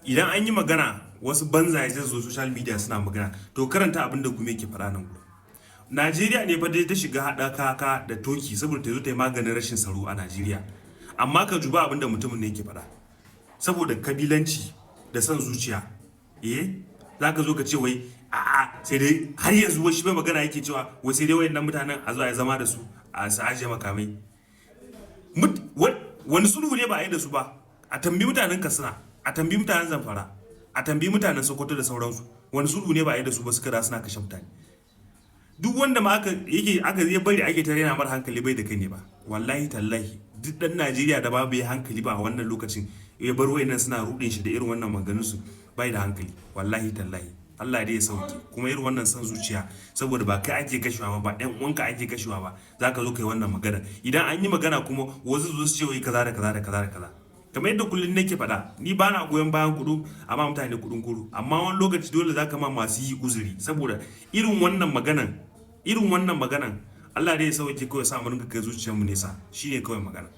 idan an yi magana wasu banzaye zai zo social media suna magana, to karanta abin da Gumi yake faɗa nan gurin. Najeriya ne fa dai ta shiga haɗaka da Toki saboda ta zo ta yi maganin rashin tsaro a Najeriya, amma ka juba abin da mutumin ne yake faɗa saboda kabilanci da son zuciya. Za ka zo ka ce wai a'a sai dai har yanzu wai shi bai magana yake cewa wai sai dai wayannan mutanen a zo a zama da su a su ajiye makamai. Wani sulhu ne ba a yi da su ba? A tambi mutanen Katsina, a tambi mutanen Zamfara, a tambi mutanen Sokoto da sauransu. Wani sulhu ne ba a yi da su ba suka da suna kashe mutane? Duk wanda ma aka zai bari ake tare na mara hankali bai da kai ne ba. Wallahi tallahi duk dan Najeriya da babu ya hankali ba a wannan lokacin ya bar wayannan suna rudin shi da irin wannan maganganun su bai da hankali. Wallahi tallahi Allah dai ya sauke. Kuma irin wannan san zuciya saboda ba kai ake kashewa ba ɗan uwanka ake kashewa ba, zaka zo kai wannan magana. Idan an yi magana kuma wasu zo su ce wai kaza da kaza da kaza da kaza. Kamar yadda kullun nake faɗa, ni ba na goyon bayan kudu amma mutane kudin kuru, amma wani lokaci dole zaka ma masu yi uzuri saboda irin wannan maganan Allah dai ya sauke kawai sa mu rinka kai zuciyar mu nesa, shine kawai magana.